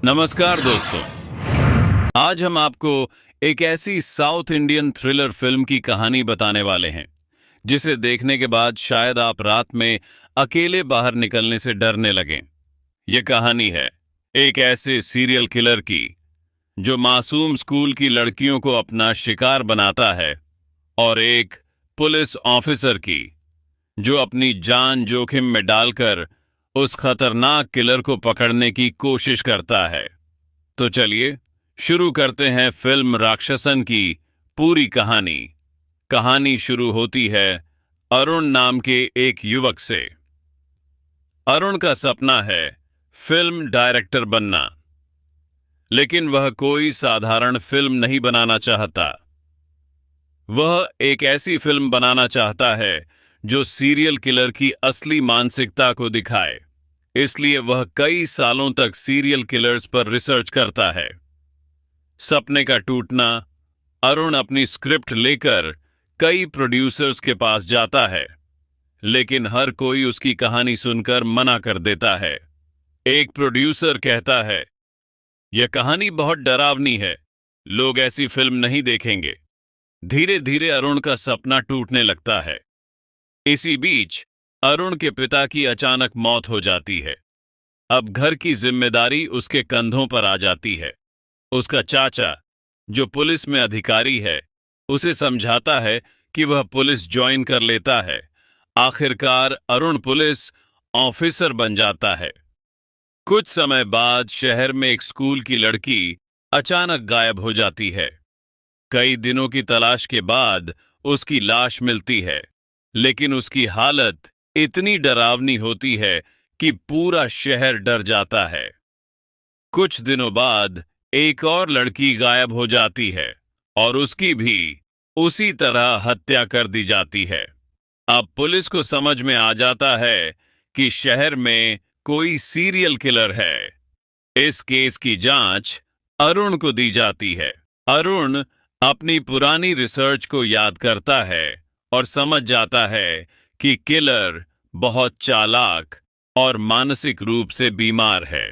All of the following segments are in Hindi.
नमस्कार दोस्तों। आज हम आपको एक ऐसी साउथ इंडियन थ्रिलर फिल्म की कहानी बताने वाले हैं जिसे देखने के बाद शायद आप रात में अकेले बाहर निकलने से डरने लगें। यह कहानी है एक ऐसे सीरियल किलर की जो मासूम स्कूल की लड़कियों को अपना शिकार बनाता है, और एक पुलिस ऑफिसर की जो अपनी जान जोखिम में डालकर उस खतरनाक किलर को पकड़ने की कोशिश करता है। तो चलिए शुरू करते हैं फिल्म राक्षसन की पूरी कहानी। कहानी शुरू होती है अरुण नाम के एक युवक से। अरुण का सपना है फिल्म डायरेक्टर बनना, लेकिन वह कोई साधारण फिल्म नहीं बनाना चाहता। वह एक ऐसी फिल्म बनाना चाहता है जो सीरियल किलर की असली मानसिकता को दिखाए। इसलिए वह कई सालों तक सीरियल किलर्स पर रिसर्च करता है। सपने का टूटना, अरुण अपनी स्क्रिप्ट लेकर कई प्रोड्यूसर्स के पास जाता है, लेकिन हर कोई उसकी कहानी सुनकर मना कर देता है। एक प्रोड्यूसर कहता है, यह कहानी बहुत डरावनी है, लोग ऐसी फिल्म नहीं देखेंगे। धीरे धीरे अरुण का सपना टूटने लगता है। इसी बीच अरुण के पिता की अचानक मौत हो जाती है। अब घर की जिम्मेदारी उसके कंधों पर आ जाती है। उसका चाचा, जो पुलिस में अधिकारी है, उसे समझाता है कि वह पुलिस ज्वाइन कर लेता है। आखिरकार अरुण पुलिस ऑफिसर बन जाता है। कुछ समय बाद शहर में एक स्कूल की लड़की अचानक गायब हो जाती है। कई दिनों की तलाश के बाद उसकी लाश मिलती है, लेकिन उसकी हालत इतनी डरावनी होती है कि पूरा शहर डर जाता है। कुछ दिनों बाद एक और लड़की गायब हो जाती है और उसकी भी उसी तरह हत्या कर दी जाती है। अब पुलिस को समझ में आ जाता है कि शहर में कोई सीरियल किलर है। इस केस की जांच अरुण को दी जाती है। अरुण अपनी पुरानी रिसर्च को याद करता है और समझ जाता है कि किलर बहुत चालाक और मानसिक रूप से बीमार है।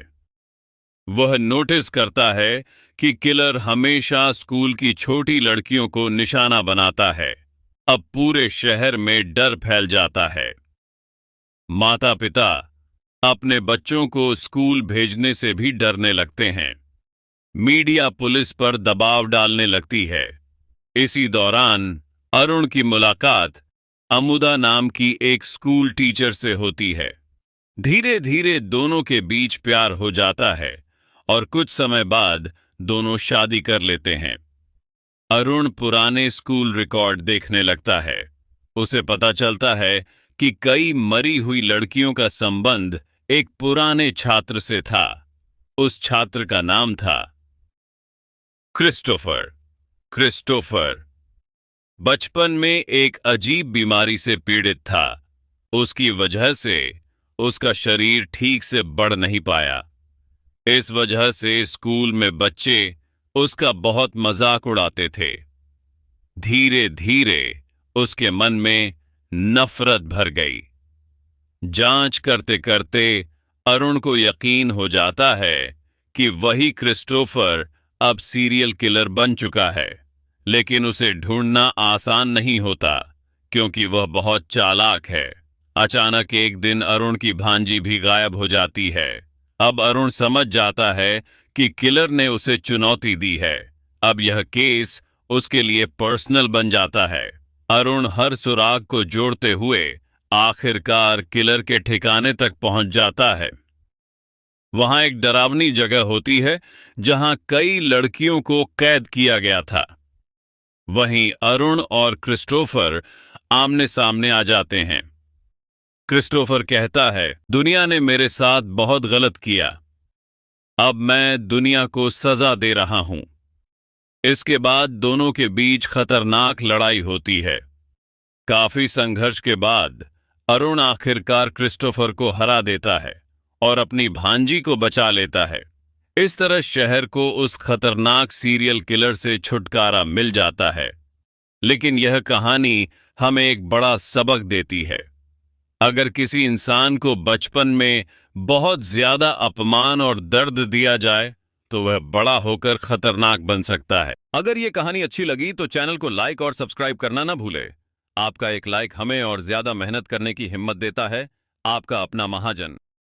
वह नोटिस करता है कि किलर हमेशा स्कूल की छोटी लड़कियों को निशाना बनाता है। अब पूरे शहर में डर फैल जाता है। माता पिता अपने बच्चों को स्कूल भेजने से भी डरने लगते हैं। मीडिया पुलिस पर दबाव डालने लगती है। इसी दौरान अरुण की मुलाकात अमुदा नाम की एक स्कूल टीचर से होती है। धीरे धीरे दोनों के बीच प्यार हो जाता है और कुछ समय बाद दोनों शादी कर लेते हैं। अरुण पुराने स्कूल रिकॉर्ड देखने लगता है। उसे पता चलता है कि कई मरी हुई लड़कियों का संबंध एक पुराने छात्र से था। उस छात्र का नाम था क्रिस्टोफर। क्रिस्टोफर बचपन में एक अजीब बीमारी से पीड़ित था। उसकी वजह से उसका शरीर ठीक से बढ़ नहीं पाया। इस वजह से स्कूल में बच्चे उसका बहुत मजाक उड़ाते थे। धीरे धीरे उसके मन में नफरत भर गई। जांच करते करते अरुण को यकीन हो जाता है कि वही क्रिस्टोफर अब सीरियल किलर बन चुका है। लेकिन उसे ढूंढना आसान नहीं होता, क्योंकि वह बहुत चालाक है। अचानक एक दिन अरुण की भांजी भी गायब हो जाती है। अब अरुण समझ जाता है कि किलर ने उसे चुनौती दी है। अब यह केस उसके लिए पर्सनल बन जाता है। अरुण हर सुराग को जोड़ते हुए आखिरकार किलर के ठिकाने तक पहुंच जाता है। वहां एक डरावनी जगह होती है जहां कई लड़कियों को कैद किया गया था। वहीं अरुण और क्रिस्टोफर आमने सामने आ जाते हैं। क्रिस्टोफर कहता है, दुनिया ने मेरे साथ बहुत गलत किया। अब मैं दुनिया को सजा दे रहा हूं। इसके बाद दोनों के बीच खतरनाक लड़ाई होती है। काफी संघर्ष के बाद अरुण आखिरकार क्रिस्टोफर को हरा देता है और अपनी भांजी को बचा लेता है। इस तरह शहर को उस खतरनाक सीरियल किलर से छुटकारा मिल जाता है। लेकिन यह कहानी हमें एक बड़ा सबक देती है। अगर किसी इंसान को बचपन में बहुत ज्यादा अपमान और दर्द दिया जाए तो वह बड़ा होकर खतरनाक बन सकता है। अगर ये कहानी अच्छी लगी तो चैनल को लाइक और सब्सक्राइब करना ना भूले। आपका एक लाइक हमें और ज्यादा मेहनत करने की हिम्मत देता है। आपका अपना महाजन।